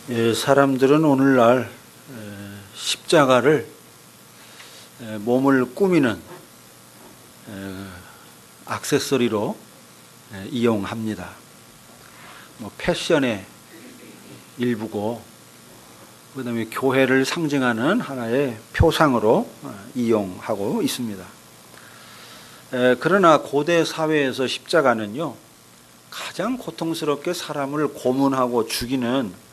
사람들은 오늘날 십자가를 몸을 꾸미는 액세서리로 이용합니다. 패션의 일부고, 그다음에 교회를 상징하는 하나의 표상으로 이용하고 있습니다. 그러나 고대 사회에서 십자가는요, 가장 고통스럽게 사람을 고문하고 죽이는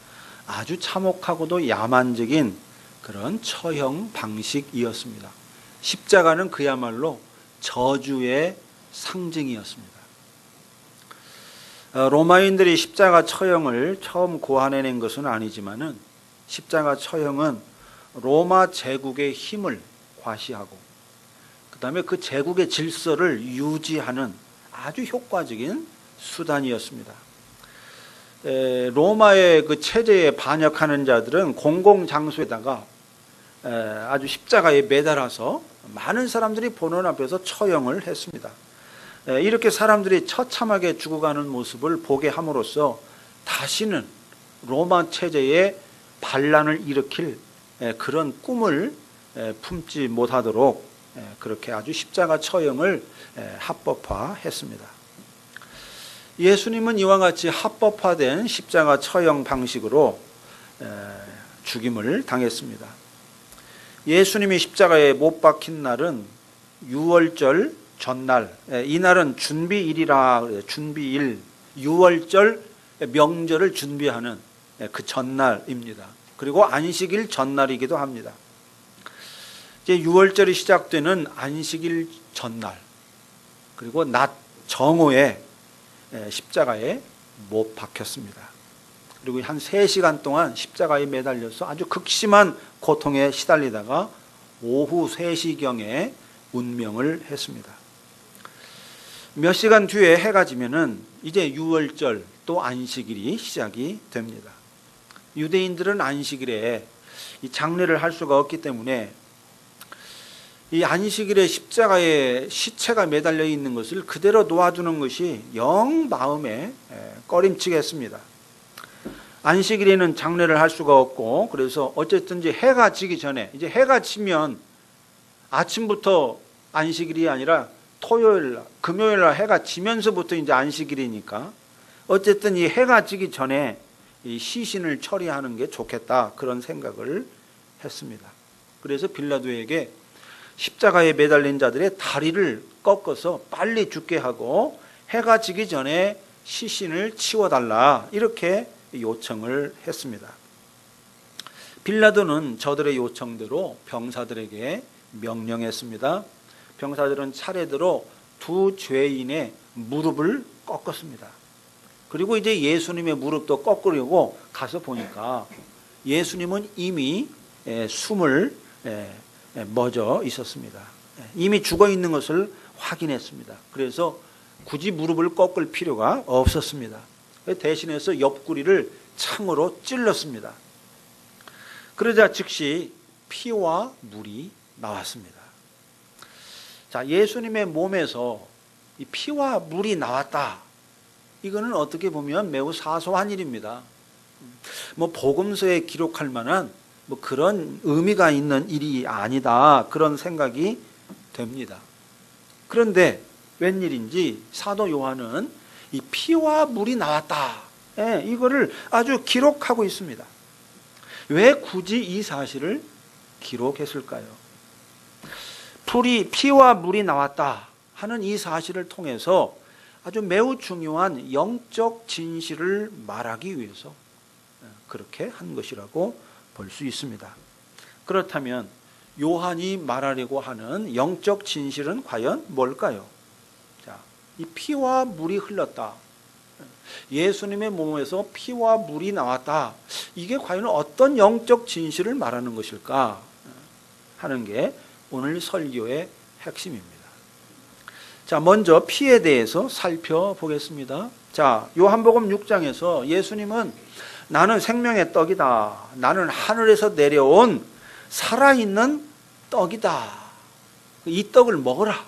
아주 참혹하고도 야만적인 그런 처형 방식이었습니다. 십자가는 그야말로 저주의 상징이었습니다. 로마인들이 십자가 처형을 처음 고안해낸 것은 아니지만은 십자가 처형은 로마 제국의 힘을 과시하고 그 다음에 그 제국의 질서를 유지하는 아주 효과적인 수단이었습니다. 로마의 그 체제에 반역하는 자들은 공공장소에다가 아주 십자가에 매달아서 많은 사람들이 보는 앞에서 처형을 했습니다. 이렇게 사람들이 처참하게 죽어가는 모습을 보게 함으로써 다시는 로마 체제에 반란을 일으킬 그런 꿈을 품지 못하도록 그렇게 아주 십자가 처형을 합법화했습니다. 예수님은 이와 같이 합법화된 십자가 처형 방식으로 죽임을 당했습니다. 예수님이 십자가에 못 박힌 날은 유월절 전날, 이날은 준비일이라 그래요. 준비일, 유월절 명절을 준비하는 그 전날입니다. 그리고 안식일 전날이기도 합니다. 이제 유월절이 시작되는 안식일 전날, 그리고 낮 정오에 십자가에 못 박혔습니다. 그리고 한 3시간 동안 십자가에 매달려서 아주 극심한 고통에 시달리다가 오후 3시경에 운명을 했습니다. 몇 시간 뒤에 해가 지면은 이제 유월절 또 안식일이 시작이 됩니다. 유대인들은 안식일에 이 장례를 할 수가 없기 때문에 이 안식일에 십자가에 시체가 매달려 있는 것을 그대로 놓아두는 것이 영 마음에 꺼림칙 했습니다. 안식일에는 장례를 할 수가 없고, 그래서 어쨌든 이제 해가 지기 전에, 이제 해가 지면 아침부터 안식일이 아니라 토요일, 금요일 날 해가 지면서부터 이제 안식일이니까 어쨌든 이 해가 지기 전에 이 시신을 처리하는 게 좋겠다, 그런 생각을 했습니다. 그래서 빌라도에게 십자가에 매달린 자들의 다리를 꺾어서 빨리 죽게 하고 해가 지기 전에 시신을 치워달라, 이렇게 요청을 했습니다. 빌라도는 저들의 요청대로 병사들에게 명령했습니다. 병사들은 차례대로 두 죄인의 무릎을 꺾었습니다. 그리고 이제 예수님의 무릎도 꺾으려고 가서 보니까 예수님은 이미 숨을 멎어 있었습니다. 이미 죽어 있는 것을 확인했습니다. 그래서 굳이 무릎을 꺾을 필요가 없었습니다. 대신해서 옆구리를 창으로 찔렀습니다. 그러자 즉시 피와 물이 나왔습니다. 자, 예수님의 몸에서 이 피와 물이 나왔다. 이거는 어떻게 보면 매우 사소한 일입니다. 복음서에 기록할 만한 그런 의미가 있는 일이 아니다, 그런 생각이 됩니다. 그런데 웬일인지 사도 요한은 이 피와 물이 나왔다, 이거를 아주 기록하고 있습니다. 왜 굳이 이 사실을 기록했을까요? 피와 물이 나왔다 하는 이 사실을 통해서 아주 매우 중요한 영적 진실을 말하기 위해서 그렇게 한 것이라고 볼 수 있습니다. 그렇다면 요한이 말하려고 하는 영적 진실은 과연 뭘까요? 자, 이 피와 물이 흘렀다, 예수님의 몸에서 피와 물이 나왔다, 이게 과연 어떤 영적 진실을 말하는 것일까 하는 게 오늘 설교의 핵심입니다. 자, 먼저 피에 대해서 살펴보겠습니다. 자, 요한복음 6장에서 예수님은 나는 생명의 떡이다, 나는 하늘에서 내려온 살아있는 떡이다, 이 떡을 먹어라,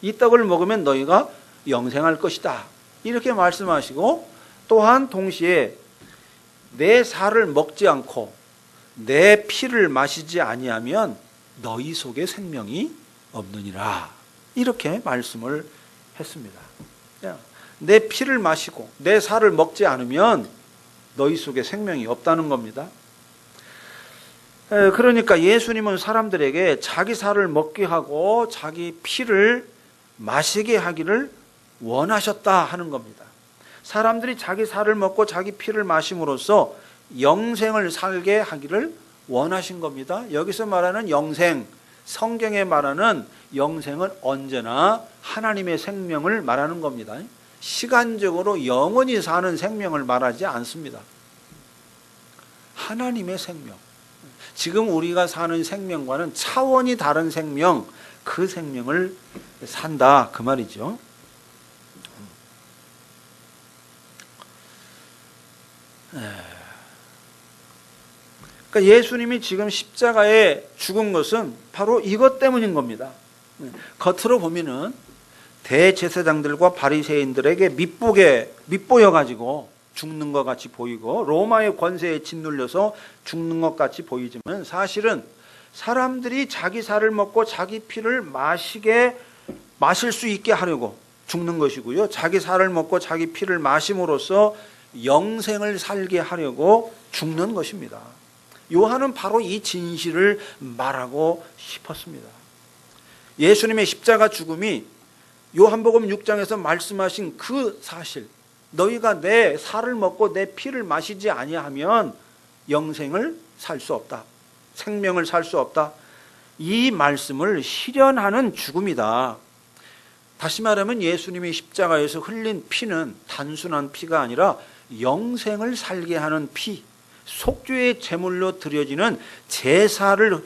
이 떡을 먹으면 너희가 영생할 것이다, 이렇게 말씀하시고, 또한 동시에 내 살을 먹지 않고 내 피를 마시지 아니하면 너희 속에 생명이 없느니라. 이렇게 말씀을 했습니다. 내 피를 마시고 내 살을 먹지 않으면 너희 속에 생명이 없다는 겁니다. 그러니까 예수님은 사람들에게 자기 살을 먹게 하고 자기 피를 마시게 하기를 원하셨다 하는 겁니다. 사람들이 자기 살을 먹고 자기 피를 마심으로써 영생을 살게 하기를 원하신 겁니다. 여기서 말하는 영생, 성경에 말하는 영생은 언제나 하나님의 생명을 말하는 겁니다. 시간적으로 영원히 사는 생명을 말하지 않습니다. 하나님의 생명. 지금 우리가 사는 생명과는 차원이 다른 생명, 그 생명을 산다 그 말이죠. 그러니까 예수님이 지금 십자가에 죽은 것은 바로 이것 때문인 겁니다. 겉으로 보면은 대제사장들과 바리새인들에게 밑보여 가지고 죽는 것 같이 보이고 로마의 권세에 짓눌려서 죽는 것 같이 보이지만 사실은 사람들이 자기 살을 먹고 자기 피를 마실 수 있게 하려고 죽는 것이고요. 자기 살을 먹고 자기 피를 마심으로써 영생을 살게 하려고 죽는 것입니다. 요한은 바로 이 진실을 말하고 싶었습니다. 예수님의 십자가 죽음이 요한복음 6장에서 말씀하신 그 사실, 너희가 내 살을 먹고 내 피를 마시지 아니하면 영생을 살 수 없다. 생명을 살 수 없다. 이 말씀을 실현하는 죽음이다. 다시 말하면 예수님이 십자가에서 흘린 피는 단순한 피가 아니라 영생을 살게 하는 피, 속죄의 제물로 드려지는 제사를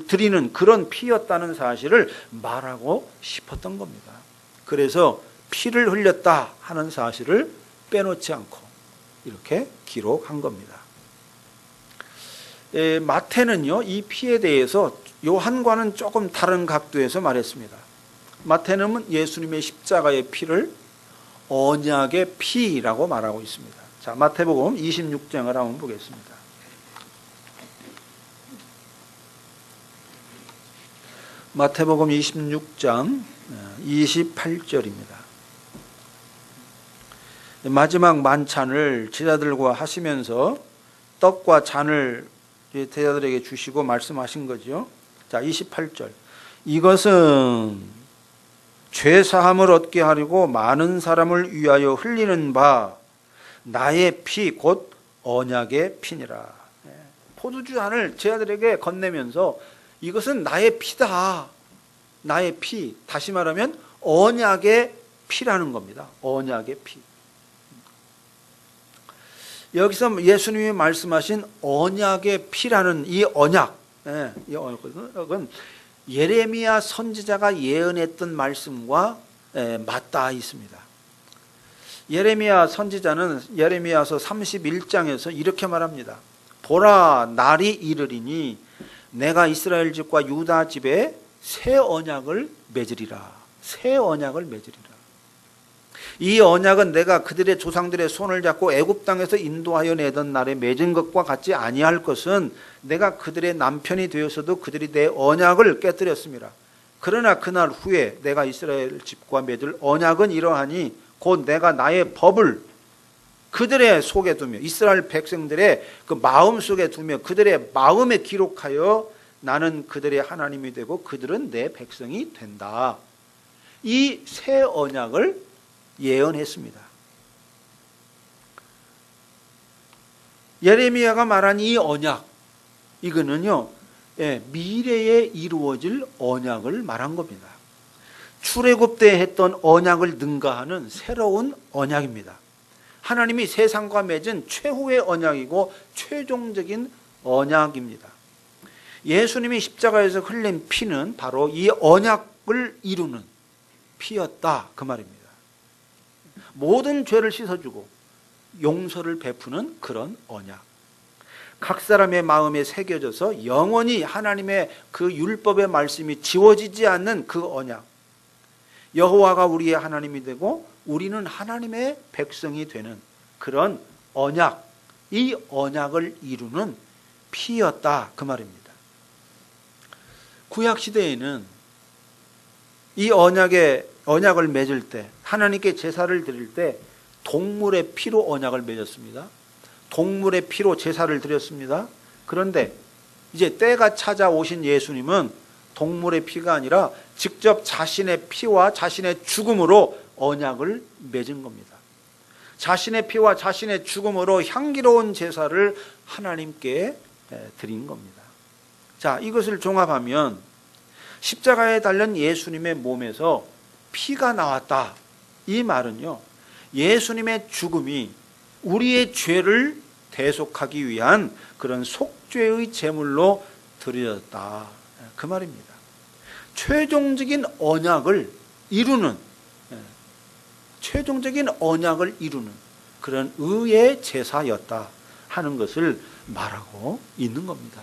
드리는 그런 피였다는 사실을 말하고 싶었던 겁니다. 그래서 피를 흘렸다 하는 사실을 빼놓지 않고 이렇게 기록한 겁니다. 마태는요, 이 피에 대해서 요한과는 조금 다른 각도에서 말했습니다. 마태는 예수님의 십자가의 피를 언약의 피라고 말하고 있습니다. 자, 마태복음 26장을 한번 보겠습니다. 마태복음 26장 28절입니다. 마지막 만찬을 제자들과 하시면서 떡과 잔을 제자들에게 주시고 말씀하신 거죠. 자, 28절. 이것은 죄 사함을 얻게 하려고 많은 사람을 위하여 흘리는 바 나의 피 곧 언약의 피니라. 포도주 잔을 제자들에게 건네면서 이것은 나의 피다. 나의 피. 다시 말하면 언약의 피라는 겁니다. 언약의 피. 여기서 예수님이 말씀하신 언약의 피라는 이 언약, 이 언약은 예레미야 선지자가 예언했던 말씀과 맞닿아 있습니다. 예레미야 선지자는 예레미야서 31장에서 이렇게 말합니다. 보라, 날이 이르리니 내가 이스라엘 집과 유다 집에 새 언약을 맺으리라. 새 언약을 맺으리라. 이 언약은 내가 그들의 조상들의 손을 잡고 애굽 땅에서 인도하여 내던 날에 맺은 것과 같지 아니할 것은 내가 그들의 남편이 되어서도 그들이 내 언약을 깨뜨렸습니다. 그러나 그날 후에 내가 이스라엘 집과 맺을 언약은 이러하니 곧 내가 나의 법을 그들의 속에 두며 이스라엘 백성들의 그 마음 속에 두며 그들의 마음에 기록하여 나는 그들의 하나님이 되고 그들은 내 백성이 된다. 이 새 언약을 예언했습니다. 예레미야가 말한 이 언약, 이거는요, 미래에 이루어질 언약을 말한 겁니다. 출애굽 때 했던 언약을 능가하는 새로운 언약입니다. 하나님이 세상과 맺은 최후의 언약이고 최종적인 언약입니다. 예수님이 십자가에서 흘린 피는 바로 이 언약을 이루는 피였다 그 말입니다. 모든 죄를 씻어주고 용서를 베푸는 그런 언약. 각 사람의 마음에 새겨져서 영원히 하나님의 그 율법의 말씀이 지워지지 않는 그 언약. 여호와가 우리의 하나님이 되고 우리는 하나님의 백성이 되는 그런 언약. 이 언약을 이루는 피였다 그 말입니다. 구약 시대에는 이 언약을 맺을 때, 하나님께 제사를 드릴 때 동물의 피로 언약을 맺었습니다. 동물의 피로 제사를 드렸습니다. 그런데 이제 때가 찾아오신 예수님은 동물의 피가 아니라 직접 자신의 피와 자신의 죽음으로 언약을 맺은 겁니다. 자신의 피와 자신의 죽음으로 향기로운 제사를 하나님께 드린 겁니다. 자, 이것을 종합하면 십자가에 달린 예수님의 몸에서 피가 나왔다. 이 말은요, 예수님의 죽음이 우리의 죄를 대속하기 위한 그런 속죄의 제물로 드려졌다. 그 말입니다. 최종적인 언약을 이루는 그런 의의 제사였다 하는 것을 말하고 있는 겁니다.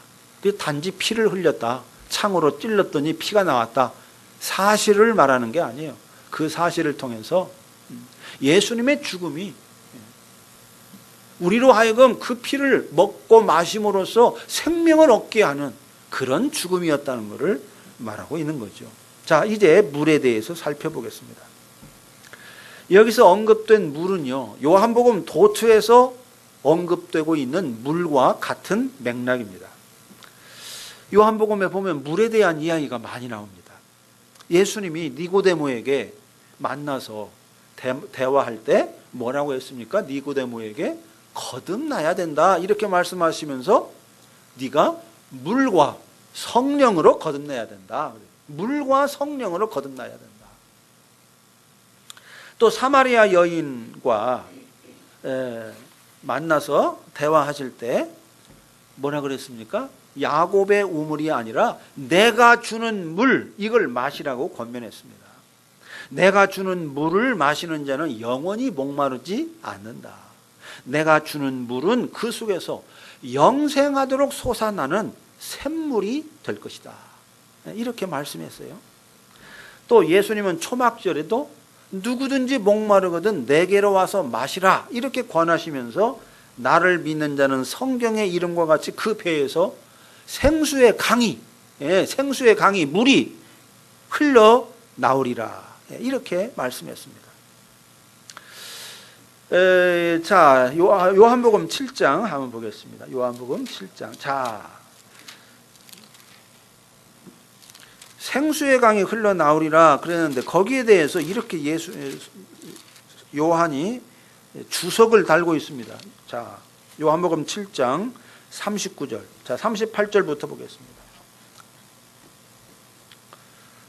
단지 피를 흘렸다, 창으로 찔렀더니 피가 나왔다, 사실을 말하는 게 아니에요. 그 사실을 통해서 예수님의 죽음이 우리로 하여금 그 피를 먹고 마심으로써 생명을 얻게 하는 그런 죽음이었다는 것을 말하고 있는 거죠. 자, 이제 물에 대해서 살펴보겠습니다. 여기서 언급된 물은요, 요한복음 도처에서 언급되고 있는 물과 같은 맥락입니다. 요한복음에 보면 물에 대한 이야기가 많이 나옵니다. 예수님이 니고데모에게 만나서 대화할 때 뭐라고 했습니까? 니고데모에게 거듭나야 된다 이렇게 말씀하시면서 네가 물과 성령으로 거듭나야 된다. 물과 성령으로 거듭나야 된다. 또 사마리아 여인과 만나서 대화하실 때 뭐라 그랬습니까? 야곱의 우물이 아니라 내가 주는 물, 이걸 마시라고 권면했습니다. 내가 주는 물을 마시는 자는 영원히 목마르지 않는다. 내가 주는 물은 그 속에서 영생하도록 솟아나는 샘물이 될 것이다. 이렇게 말씀했어요. 또 예수님은 초막절에도 누구든지 목마르거든 내게로 와서 마시라 이렇게 권하시면서 나를 믿는 자는 성경의 이름과 같이 그 배에서 생수의 강이 물이 흘러 나오리라 이렇게 말씀했습니다. 자, 요한복음 7장 한번 보겠습니다. 요한복음 7장. 자, 생수의 강이 흘러나오리라 그랬는데 거기에 대해서 이렇게 요한이 주석을 달고 있습니다. 자, 요한복음 7장 39절. 자, 38절부터 보겠습니다.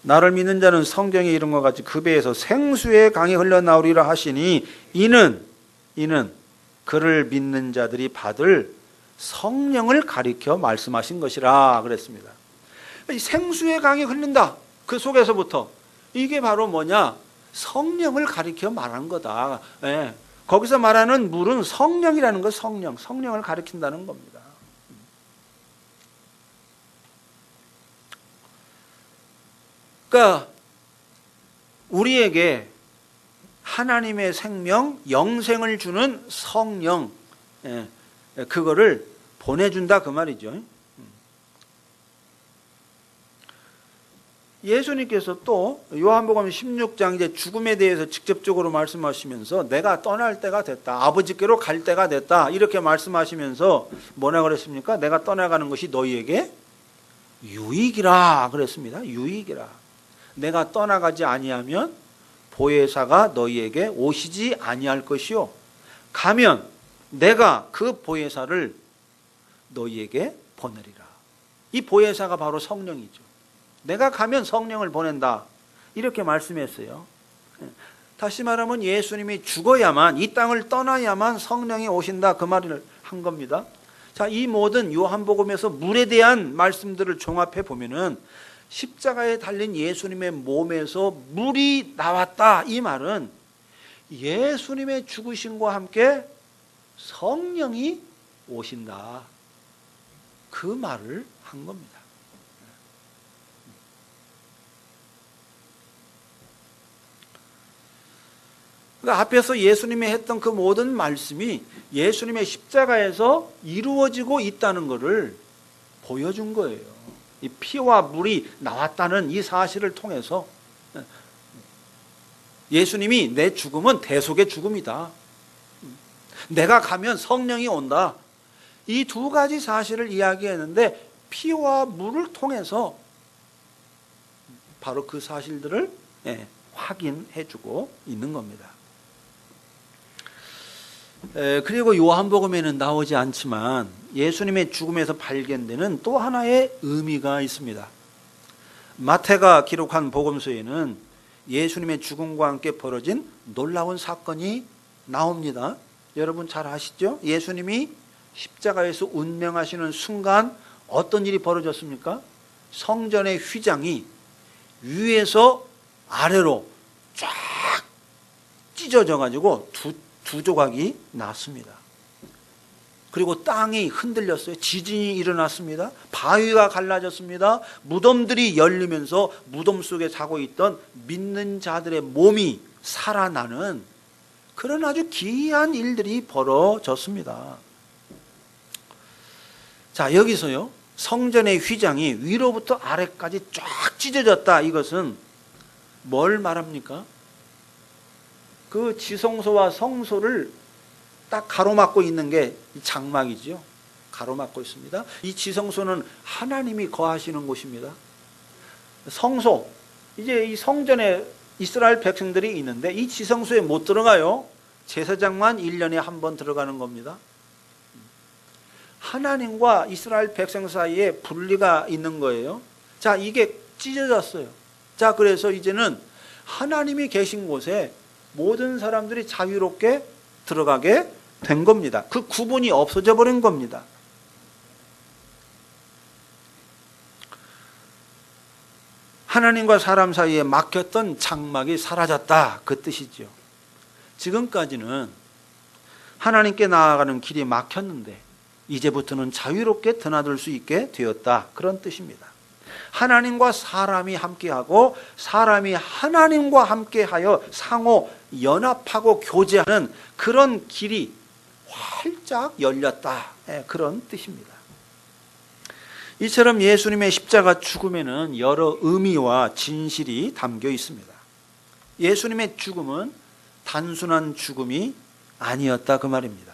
나를 믿는 자는 성경의 이름과 같이 그 배에서 생수의 강이 흘러나오리라 하시니 이는 그를 믿는 자들이 받을 성령을 가리켜 말씀하신 것이라 그랬습니다. 생수의 강이 흐른다. 그 속에서부터 이게 바로 뭐냐? 성령을 가리켜 말하는 거다. 예. 거기서 말하는 물은 성령이라는 것, 성령을 가리킨다는 겁니다. 그러니까 우리에게 하나님의 생명, 영생을 주는 성령, 그거를 보내준다 그 말이죠. 예수님께서 또 요한복음 16장 이제 죽음에 대해서 직접적으로 말씀하시면서 내가 떠날 때가 됐다. 아버지께로 갈 때가 됐다. 이렇게 말씀하시면서 뭐라 그랬습니까? 내가 떠나가는 것이 너희에게 유익이라 그랬습니다. 유익이라. 내가 떠나가지 아니하면 보혜사가 너희에게 오시지 아니할 것이요. 가면 내가 그 보혜사를 너희에게 보내리라. 이 보혜사가 바로 성령이죠. 내가 가면 성령을 보낸다. 이렇게 말씀했어요. 다시 말하면 예수님이 죽어야만, 이 땅을 떠나야만 성령이 오신다. 그 말을 한 겁니다. 자, 이 모든 요한복음에서 물에 대한 말씀들을 종합해 보면은 십자가에 달린 예수님의 몸에서 물이 나왔다. 이 말은 예수님의 죽으심과 함께 성령이 오신다. 그 말을 한 겁니다. 그러니까 앞에서 예수님이 했던 그 모든 말씀이 예수님의 십자가에서 이루어지고 있다는 것을 보여준 거예요. 이 피와 물이 나왔다는 이 사실을 통해서 예수님이 내 죽음은 대속의 죽음이다. 내가 가면 성령이 온다. 이 두 가지 사실을 이야기했는데 피와 물을 통해서 바로 그 사실들을 확인해주고 있는 겁니다. 그리고 요한복음에는 나오지 않지만 예수님의 죽음에서 발견되는 또 하나의 의미가 있습니다. 마태가 기록한 복음서에는 예수님의 죽음과 함께 벌어진 놀라운 사건이 나옵니다. 여러분 잘 아시죠? 예수님이 십자가에서 운명하시는 순간 어떤 일이 벌어졌습니까? 성전의 휘장이 위에서 아래로 쫙 찢어져 가지고 두 조각이 났습니다. 그리고 땅이 흔들렸어요. 지진이 일어났습니다. 바위가 갈라졌습니다. 무덤들이 열리면서 무덤 속에 자고 있던 믿는 자들의 몸이 살아나는 그런 아주 기이한 일들이 벌어졌습니다. 자, 여기서요, 성전의 휘장이 위로부터 아래까지 쫙 찢어졌다. 이것은 뭘 말합니까? 그 지성소와 성소를 딱 가로막고 있는 게 장막이죠. 가로막고 있습니다. 이 지성소는 하나님이 거하시는 곳입니다. 성소, 이제 이 성전에 이스라엘 백성들이 있는데 이 지성소에 못 들어가요. 제사장만 1년에 한 번 들어가는 겁니다. 하나님과 이스라엘 백성 사이에 분리가 있는 거예요. 자, 이게 찢어졌어요. 자, 그래서 이제는 하나님이 계신 곳에 모든 사람들이 자유롭게 들어가게 된 겁니다. 그 구분이 없어져 버린 겁니다. 하나님과 사람 사이에 막혔던 장막이 사라졌다. 그 뜻이죠. 지금까지는 하나님께 나아가는 길이 막혔는데 이제부터는 자유롭게 드나들 수 있게 되었다. 그런 뜻입니다. 하나님과 사람이 함께하고 사람이 하나님과 함께하여 상호 연합하고 교제하는 그런 길이 활짝 열렸다. 그런 뜻입니다. 이처럼 예수님의 십자가 죽음에는 여러 의미와 진실이 담겨 있습니다. 예수님의 죽음은 단순한 죽음이 아니었다 그 말입니다.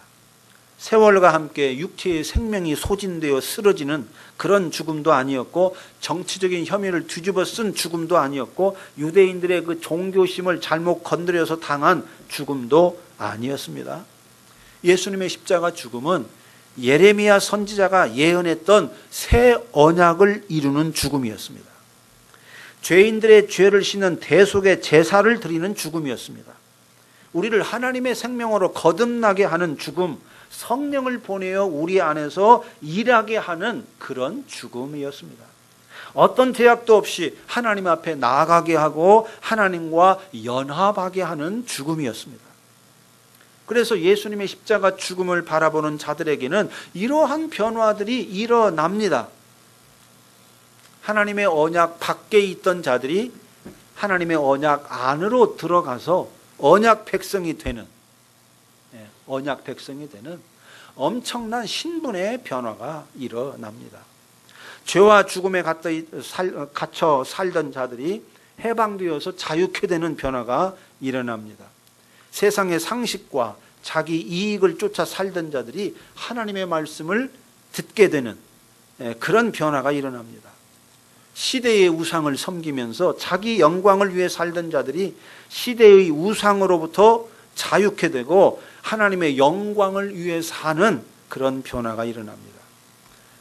세월과 함께 육체의 생명이 소진되어 쓰러지는 그런 죽음도 아니었고, 정치적인 혐의를 뒤집어 쓴 죽음도 아니었고, 유대인들의 그 종교심을 잘못 건드려서 당한 죽음도 아니었습니다. 예수님의 십자가 죽음은 예레미야 선지자가 예언했던 새 언약을 이루는 죽음이었습니다. 죄인들의 죄를 씻는 대속의 제사를 드리는 죽음이었습니다. 우리를 하나님의 생명으로 거듭나게 하는 죽음, 성령을 보내어 우리 안에서 일하게 하는 그런 죽음이었습니다. 어떤 제약도 없이 하나님 앞에 나아가게 하고 하나님과 연합하게 하는 죽음이었습니다. 그래서 예수님의 십자가 죽음을 바라보는 자들에게는 이러한 변화들이 일어납니다. 하나님의 언약 밖에 있던 자들이 하나님의 언약 안으로 들어가서 언약 백성이 되는 엄청난 신분의 변화가 일어납니다. 죄와 죽음에 갇혀 살던 자들이 해방되어서 자유케 되는 변화가 일어납니다. 세상의 상식과 자기 이익을 쫓아 살던 자들이 하나님의 말씀을 듣게 되는 그런 변화가 일어납니다. 시대의 우상을 섬기면서 자기 영광을 위해 살던 자들이 시대의 우상으로부터 자유케 되고 하나님의 영광을 위해 사는 그런 변화가 일어납니다.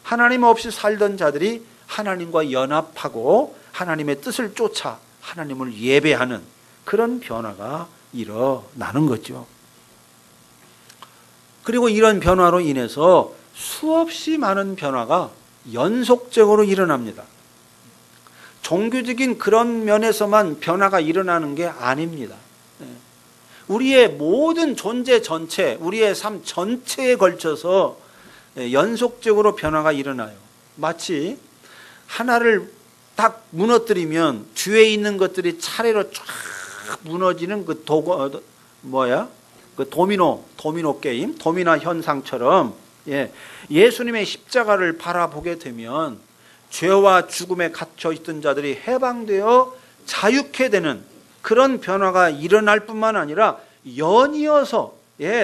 하나님 없이 살던 자들이 하나님과 연합하고 하나님의 뜻을 쫓아 하나님을 예배하는 그런 변화가 일어나는 거죠. 그리고 이런 변화로 인해서 수없이 많은 변화가 연속적으로 일어납니다. 종교적인 그런 면에서만 변화가 일어나는 게 아닙니다. 우리의 모든 존재 전체, 우리의 삶 전체에 걸쳐서 연속적으로 변화가 일어나요. 마치 하나를 딱 무너뜨리면 뒤에 있는 것들이 차례로 쫙 무너지는 그 그 도미노 게임, 도미노 현상처럼 예수님의 십자가를 바라보게 되면 죄와 죽음에 갇혀 있던 자들이 해방되어 자유케 되는 그런 변화가 일어날 뿐만 아니라 연이어서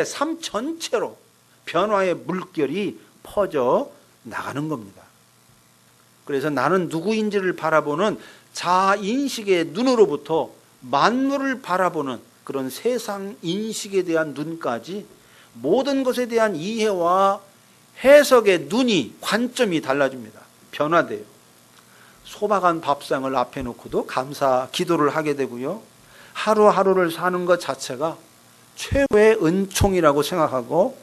삶 전체로 변화의 물결이 퍼져 나가는 겁니다. 그래서 나는 누구인지를 바라보는 자아인식의 눈으로부터 만물을 바라보는 그런 세상 인식에 대한 눈까지 모든 것에 대한 이해와 해석의 눈이, 관점이 달라집니다. 변화돼요. 소박한 밥상을 앞에 놓고도 감사 기도를 하게 되고요. 하루하루를 사는 것 자체가 최고의 은총이라고 생각하고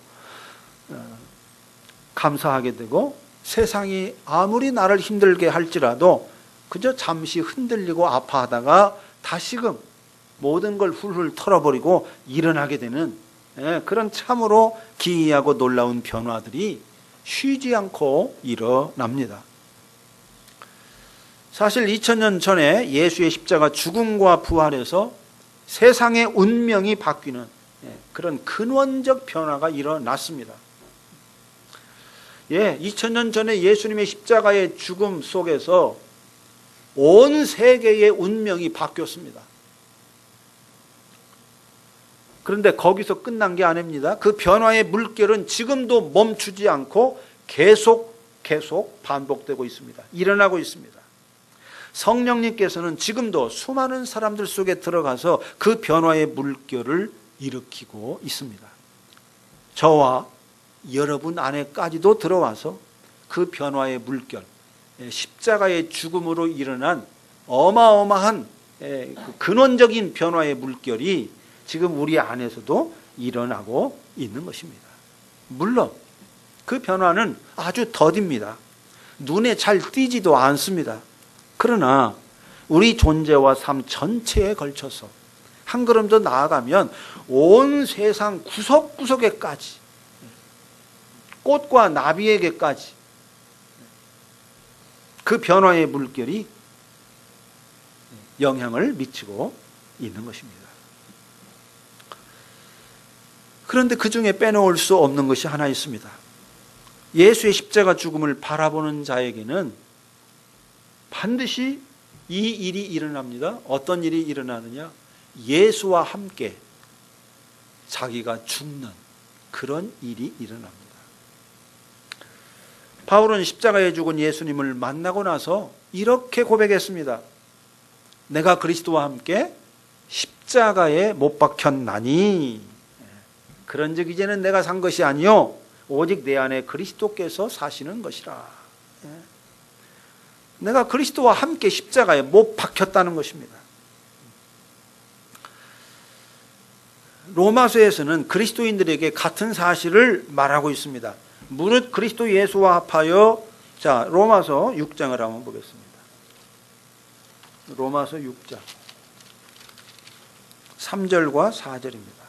감사하게 되고, 세상이 아무리 나를 힘들게 할지라도 그저 잠시 흔들리고 아파하다가 다시금 모든 걸 훌훌 털어버리고 일어나게 되는 그런 참으로 기이하고 놀라운 변화들이 쉬지 않고 일어납니다. 사실 2000년 전에 예수의 십자가 죽음과 부활에서 세상의 운명이 바뀌는 그런 근원적 변화가 일어났습니다. 2000년 전에 예수님의 십자가의 죽음 속에서 온 세계의 운명이 바뀌었습니다. 그런데 거기서 끝난 게 아닙니다. 그 변화의 물결은 지금도 멈추지 않고 계속 반복되고 있습니다. 일어나고 있습니다. 성령님께서는 지금도 수많은 사람들 속에 들어가서 그 변화의 물결을 일으키고 있습니다. 저와 여러분 안에까지도 들어와서 그 변화의 물결, 십자가의 죽음으로 일어난 어마어마한 근원적인 변화의 물결이 지금 우리 안에서도 일어나고 있는 것입니다. 물론 그 변화는 아주 더딥니다. 눈에 잘 띄지도 않습니다. 그러나 우리 존재와 삶 전체에 걸쳐서 한 걸음 더 나아가면 온 세상 구석구석에까지, 꽃과 나비에게까지 그 변화의 물결이 영향을 미치고 있는 것입니다. 그런데 그 중에 빼놓을 수 없는 것이 하나 있습니다. 예수의 십자가 죽음을 바라보는 자에게는 반드시 이 일이 일어납니다. 어떤 일이 일어나느냐? 예수와 함께 자기가 죽는 그런 일이 일어납니다. 바울은 십자가에 죽은 예수님을 만나고 나서 이렇게 고백했습니다. 내가 그리스도와 함께 십자가에 못 박혔나니, 그런즉 이제는 내가 산 것이 아니요 오직 내 안에 그리스도께서 사시는 것이라. 내가 그리스도와 함께 십자가에 못 박혔다는 것입니다. 로마서에서는 그리스도인들에게 같은 사실을 말하고 있습니다. 무릇 그리스도 예수와 합하여, 자, 로마서 6장을 한번 보겠습니다. 로마서 6장 3절과 4절입니다.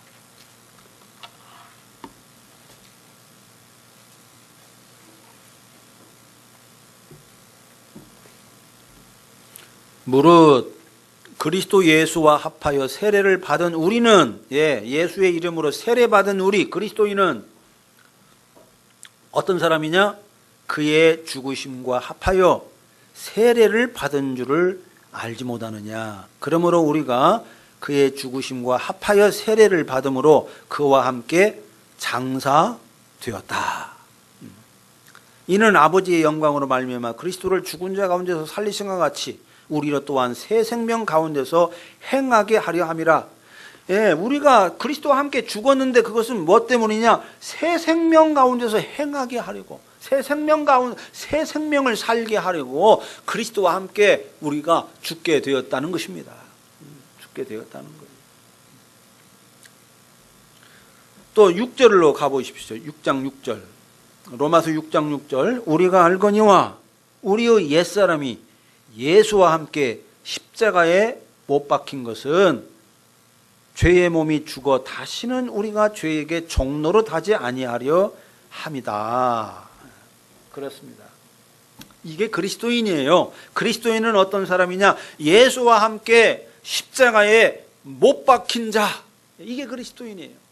무릇 그리스도 예수와 합하여 세례를 받은 우리는, 예수의 이름으로 세례받은 우리 그리스도인은 어떤 사람이냐? 그의 죽으심과 합하여 세례를 받은 줄을 알지 못하느냐. 그러므로 우리가 그의 죽으심과 합하여 세례를 받음으로 그와 함께 장사되었다. 이는 아버지의 영광으로 말미암아 그리스도를 죽은 자 가운데서 살리신 것 같이 우리로 또한 새 생명 가운데서 행하게 하려 함이라. 우리가 그리스도와 함께 죽었는데 그것은 무엇 때문이냐? 새 생명 가운데서 행하게 하려고, 새 생명을 살게 하려고 그리스도와 함께 우리가 죽게 되었다는 것입니다. 죽게 되었다는 거예요. 또 6절로 가보십시오. 6장 6절. 로마서 6장 6절. 우리가 알거니와 우리의 옛사람이 예수와 함께 십자가에 못 박힌 것은 죄의 몸이 죽어 다시는 우리가 죄에게 종노릇 하지 아니하려 함이다. 그렇습니다. 이게 그리스도인이에요. 그리스도인은 어떤 사람이냐? 예수와 함께 십자가에 못 박힌 자, 이게 그리스도인이에요.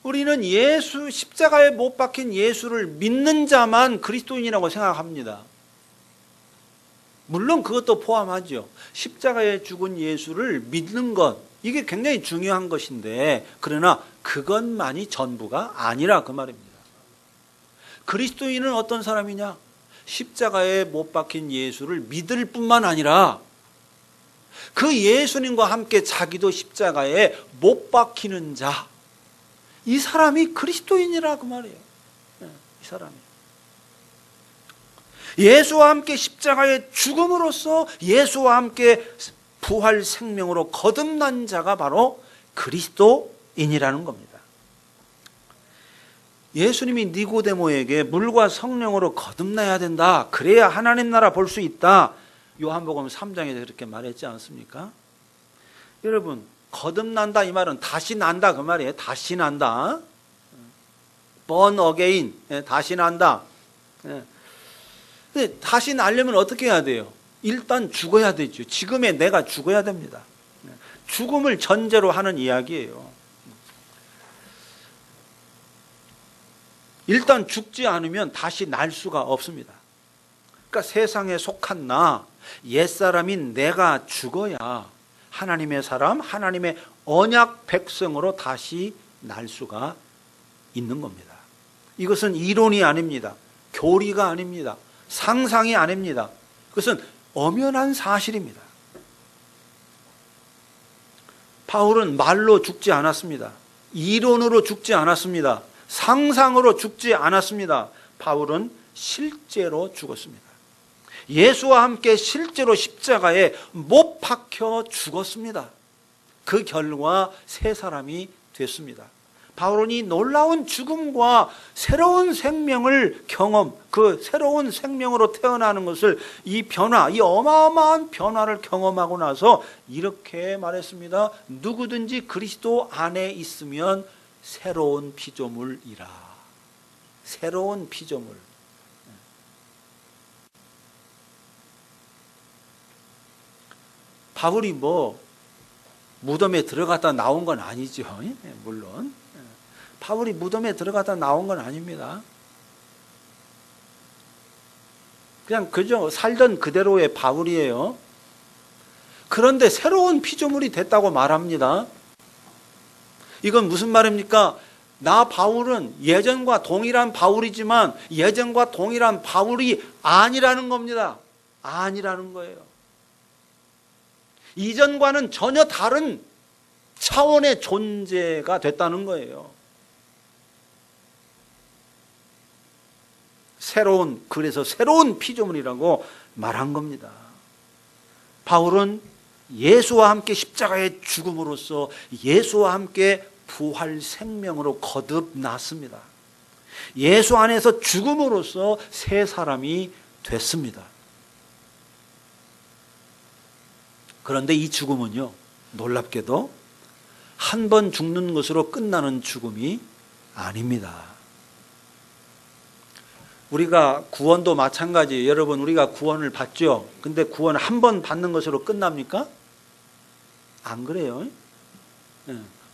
우리는 예수, 십자가에 못 박힌 예수를 믿는 자만 그리스도인이라고 생각합니다. 물론 그것도 포함하죠. 십자가에 죽은 예수를 믿는 것, 이게 굉장히 중요한 것인데, 그러나 그것만이 전부가 아니라 그 말입니다. 그리스도인은 어떤 사람이냐? 십자가에 못 박힌 예수를 믿을 뿐만 아니라 그 예수님과 함께 자기도 십자가에 못 박히는 자, 이 사람이 그리스도인이라 그 말이에요. 이 사람이 예수와 함께 십자가에 죽음으로써 예수와 함께 부활 생명으로 거듭난 자가 바로 그리스도인이라는 겁니다. 예수님이 니고데모에게 물과 성령으로 거듭나야 된다, 그래야 하나님 나라 볼 수 있다, 요한복음 3장에서 그렇게 말했지 않습니까? 여러분, 거듭난다 이 말은 다시 난다 그 말이에요. 다시 난다. born again, 다시 난다. 근데 다시 나려면 어떻게 해야 돼요? 일단 죽어야 되죠. 지금의 내가 죽어야 됩니다. 죽음을 전제로 하는 이야기예요. 일단 죽지 않으면 다시 날 수가 없습니다. 그러니까 세상에 속한 나, 옛사람인 내가 죽어야 하나님의 사람, 하나님의 언약 백성으로 다시 날 수가 있는 겁니다. 이것은 이론이 아닙니다. 교리가 아닙니다. 상상이 아닙니다. 그것은 엄연한 사실입니다. 바울은 말로 죽지 않았습니다. 이론으로 죽지 않았습니다. 상상으로 죽지 않았습니다. 바울은 실제로 죽었습니다. 예수와 함께 실제로 십자가에 못 박혀 죽었습니다. 그 결과 새 사람이 됐습니다. 바울은 이 놀라운 죽음과 새로운 생명을 경험, 그 새로운 생명으로 태어나는 것을, 이 변화, 이 어마어마한 변화를 경험하고 나서 이렇게 말했습니다. 누구든지 그리스도 안에 있으면 새로운 피조물이라. 새로운 피조물. 바울이 무덤에 들어갔다 나온 건 아니죠. 물론 바울이 무덤에 들어갔다 나온 건 아닙니다. 그냥 그저 살던 그대로의 바울이에요. 그런데 새로운 피조물이 됐다고 말합니다. 이건 무슨 말입니까? 나 바울은 예전과 동일한 바울이지만 예전과 동일한 바울이 아니라는 겁니다. 아니라는 거예요. 이전과는 전혀 다른 차원의 존재가 됐다는 거예요. 그래서 새로운 피조물이라고 말한 겁니다. 바울은 예수와 함께 십자가에 죽음으로써 예수와 함께 부활 생명으로 거듭났습니다. 예수 안에서 죽음으로써 새 사람이 됐습니다. 그런데 이 죽음은요, 놀랍게도 한 번 죽는 것으로 끝나는 죽음이 아닙니다. 우리가 구원도 마찬가지예요. 여러분, 우리가 구원을 받죠. 근데 구원 한 번 받는 것으로 끝납니까? 안 그래요.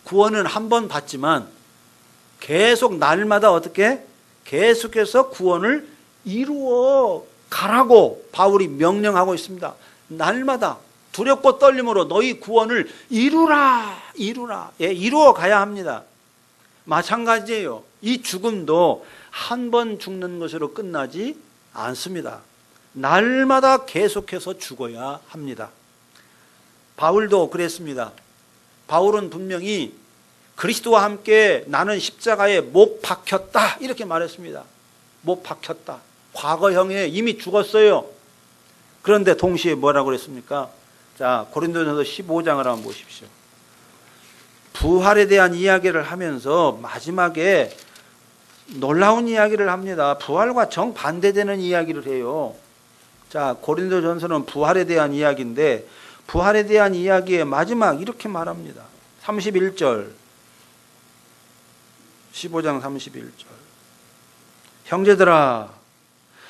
구원은 한 번 받지만 계속 날마다 어떻게? 계속해서 구원을 이루어 가라고 바울이 명령하고 있습니다. 날마다 두렵고 떨림으로 너희 구원을 이루라. 예, 이루어 가야 합니다. 마찬가지예요. 이 죽음도 한 번 죽는 것으로 끝나지 않습니다. 날마다 계속해서 죽어야 합니다. 바울도 그랬습니다. 바울은 분명히 그리스도와 함께 나는 십자가에 못 박혔다 이렇게 말했습니다. 못 박혔다. 과거형에 이미 죽었어요. 그런데 동시에 뭐라고 그랬습니까? 자, 고린도전서 15장을 한번 보십시오. 부활에 대한 이야기를 하면서 마지막에 놀라운 이야기를 합니다. 부활과 정반대되는 이야기를 해요. 자, 고린도전서는 부활에 대한 이야기인데 부활에 대한 이야기의 마지막 이렇게 말합니다. 31절 15장 31절 형제들아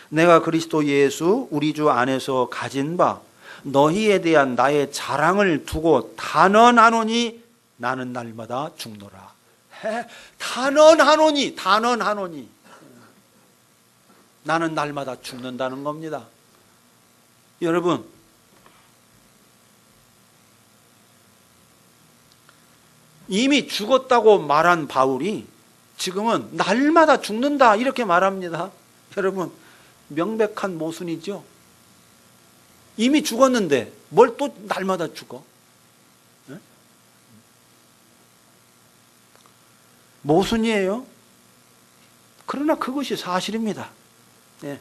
내가 그리스도 예수 우리 주 안에서 가진 바 너희에 대한 나의 자랑을 두고 단언하노니 나는 날마다 죽노라. 단언하노니 나는 날마다 죽는다는 겁니다. 여러분, 이미 죽었다고 말한 바울이 지금은 날마다 죽는다 이렇게 말합니다. 여러분, 명백한 모순이죠. 이미 죽었는데 뭘 또 날마다 죽어? 네? 모순이에요. 그러나 그것이 사실입니다. 네.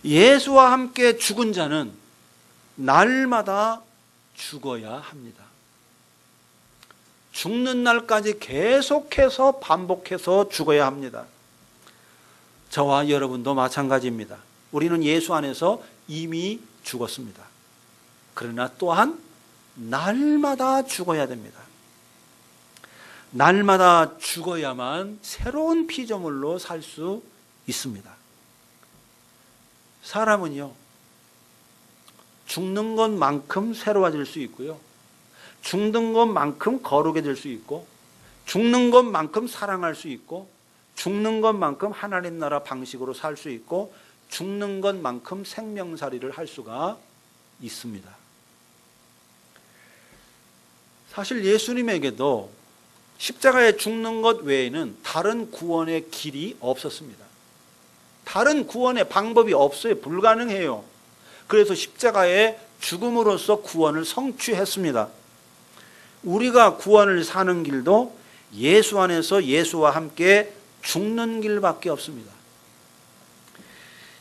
예수와 함께 죽은 자는 날마다 죽어야 합니다. 죽는 날까지 계속해서 반복해서 죽어야 합니다. 저와 여러분도 마찬가지입니다. 우리는 예수 안에서 이미 죽었습니다. 그러나 또한 날마다 죽어야 됩니다. 날마다 죽어야만 새로운 피조물로 살 수 있습니다. 사람은요, 죽는 것만큼 새로워질 수 있고요, 죽는 것만큼 거룩해 질 수 있고, 죽는 것만큼 사랑할 수 있고, 죽는 것만큼 하나님 나라 방식으로 살 수 있고, 죽는 것만큼 생명살이를 할 수가 있습니다. 사실 예수님에게도 십자가에 죽는 것 외에는 다른 구원의 길이 없었습니다. 다른 구원의 방법이 없어요. 불가능해요. 그래서 십자가의 죽음으로써 구원을 성취했습니다. 우리가 구원을 사는 길도 예수 안에서 예수와 함께 죽는 길밖에 없습니다.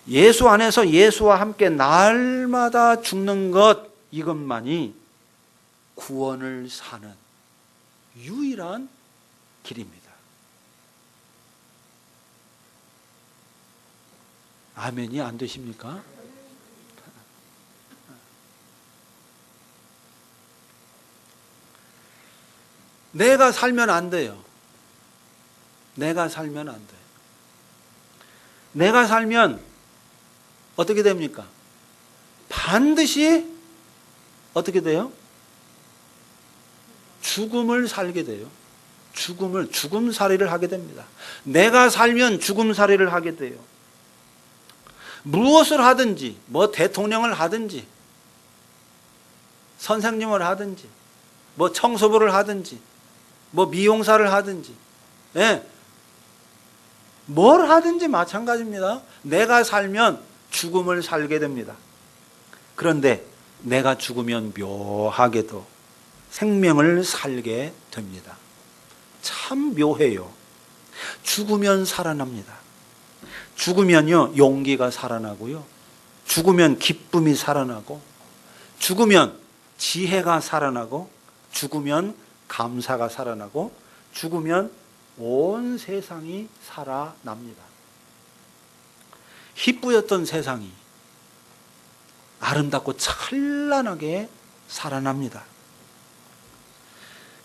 예수 안에서 예수와 함께 날마다 죽는 것, 이것만이 구원을 사는 유일한 길입니다. 아멘이 안 되십니까? 내가 살면 안 돼요. 내가 살면 안 돼요. 내가 살면 어떻게 됩니까? 반드시 어떻게 돼요? 죽음을 살게 돼요. 죽음살이를 하게 됩니다. 내가 살면 죽음살이를 하게 돼요. 무엇을 하든지, 뭐 대통령을 하든지, 선생님을 하든지, 뭐 청소부를 하든지, 뭐 미용사를 하든지, 예, 뭘 하든지 마찬가지입니다. 내가 살면 죽음을 살게 됩니다. 그런데 내가 죽으면 묘하게도 생명을 살게 됩니다. 참 묘해요. 죽으면 살아납니다. 죽으면요, 용기가 살아나고요, 죽으면 기쁨이 살아나고, 죽으면 지혜가 살아나고, 죽으면 감사가 살아나고, 죽으면 온 세상이 살아납니다. 희뿌였던 세상이 아름답고 찬란하게 살아납니다.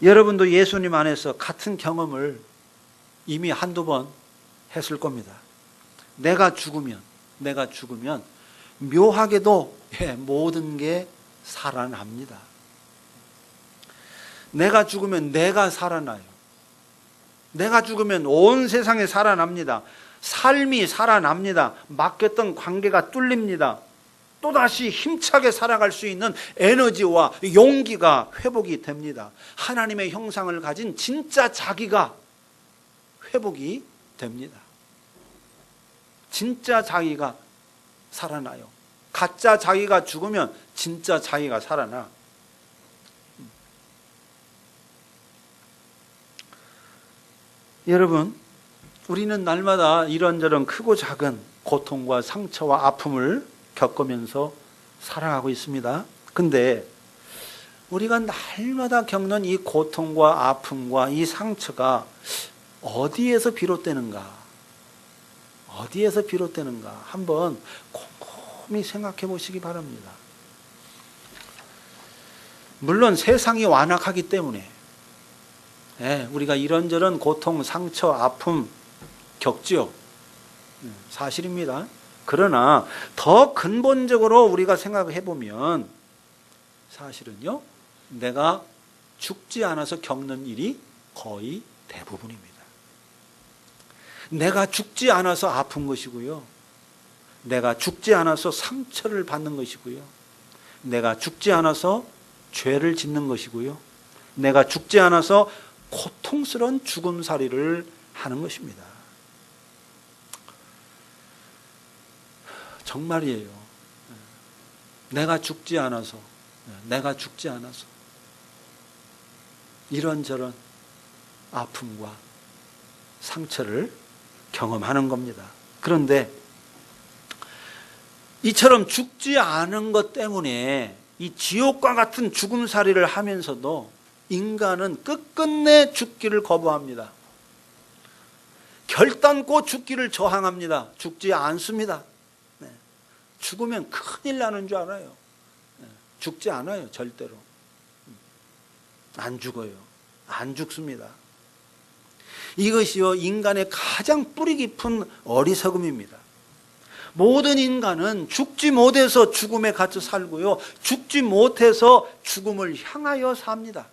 여러분도 예수님 안에서 같은 경험을 이미 한두 번 했을 겁니다. 내가 죽으면 묘하게도 모든 게 살아납니다. 내가 죽으면 내가 살아나요. 내가 죽으면 온 세상에 살아납니다. 삶이 살아납니다. 막혔던 관계가 뚫립니다. 또다시 힘차게 살아갈 수 있는 에너지와 용기가 회복이 됩니다. 하나님의 형상을 가진 진짜 자기가 회복이 됩니다. 진짜 자기가 살아나요. 가짜 자기가 죽으면 진짜 자기가 살아나. 여러분, 우리는 날마다 이런저런 크고 작은 고통과 상처와 아픔을 겪으면서 살아가고 있습니다. 근데 우리가 날마다 겪는 이 고통과 아픔과 이 상처가 어디에서 비롯되는가? 어디에서 비롯되는가? 한번 곰곰이 생각해 보시기 바랍니다. 물론 세상이 완악하기 때문에 우리가 이런저런 고통, 상처, 아픔 겪지요. 사실입니다. 그러나 더 근본적으로 우리가 생각해 보면 사실은요, 내가 죽지 않아서 겪는 일이 거의 대부분입니다. 내가 죽지 않아서 아픈 것이고요. 내가 죽지 않아서 상처를 받는 것이고요. 내가 죽지 않아서 죄를 짓는 것이고요. 내가 죽지 않아서 고통스러운 죽음살이를 하는 것입니다. 정말이에요. 내가 죽지 않아서 이런저런 아픔과 상처를 경험하는 겁니다. 그런데 이처럼 죽지 않은 것 때문에 이 지옥과 같은 죽음살이를 하면서도 인간은 끝끝내 죽기를 거부합니다. 결단코 죽기를 저항합니다. 죽지 않습니다. 죽으면 큰일 나는 줄 알아요. 죽지 않아요. 절대로. 안 죽어요. 안 죽습니다. 이것이요, 인간의 가장 뿌리 깊은 어리석음입니다. 모든 인간은 죽지 못해서 죽음에 갇혀 살고요, 죽지 못해서 죽음을 향하여 삽니다.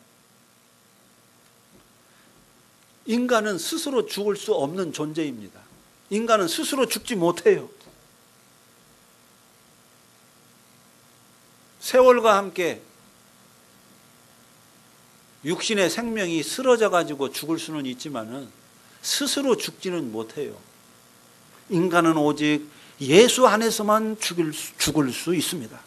인간은 스스로 죽을 수 없는 존재입니다. 인간은 스스로 죽지 못해요. 세월과 함께 육신의 생명이 쓰러져 가지고 죽을 수는 있지만은 스스로 죽지는 못해요. 인간은 오직 예수 안에서만 죽을 수 있습니다.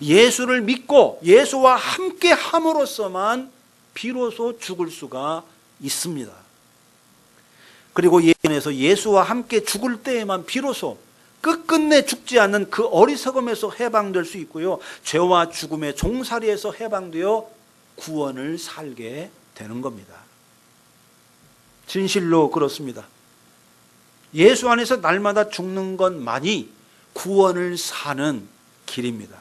예수를 믿고 예수와 함께 함으로써만 비로소 죽을 수가 있습니다. 그리고 예수에서 예수와 함께 죽을 때에만 비로소 끝끝내 죽지 않는 그 어리석음에서 해방될 수 있고요, 죄와 죽음의 종살이에서 해방되어 구원을 살게 되는 겁니다. 진실로 그렇습니다. 예수 안에서 날마다 죽는 것만이 구원을 사는 길입니다.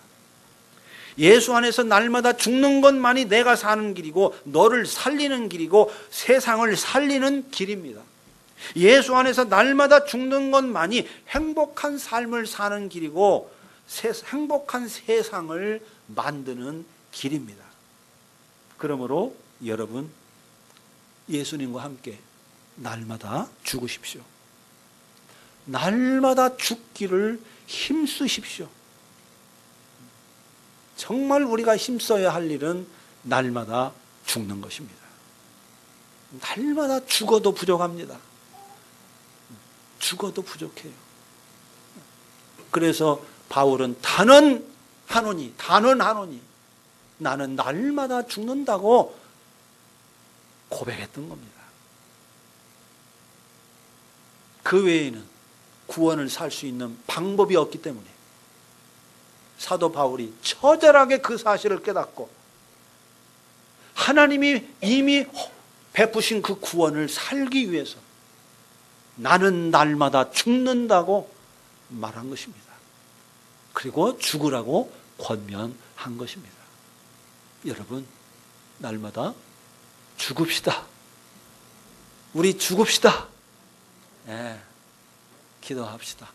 예수 안에서 날마다 죽는 것만이 내가 사는 길이고 너를 살리는 길이고 세상을 살리는 길입니다. 예수 안에서 날마다 죽는 것만이 행복한 삶을 사는 길이고 행복한 세상을 만드는 길입니다. 그러므로 여러분, 예수님과 함께 날마다 죽으십시오. 날마다 죽기를 힘쓰십시오. 정말 우리가 힘써야 할 일은 날마다 죽는 것입니다. 날마다 죽어도 부족합니다. 죽어도 부족해요. 그래서 바울은 단언하노니 나는 날마다 죽는다고 고백했던 겁니다. 그 외에는 구원을 살 수 있는 방법이 없기 때문에 사도 바울이 처절하게 그 사실을 깨닫고 하나님이 이미 베푸신 그 구원을 살기 위해서 나는 날마다 죽는다고 말한 것입니다. 그리고 죽으라고 권면한 것입니다. 여러분, 날마다 죽읍시다. 우리 죽읍시다. 기도합시다.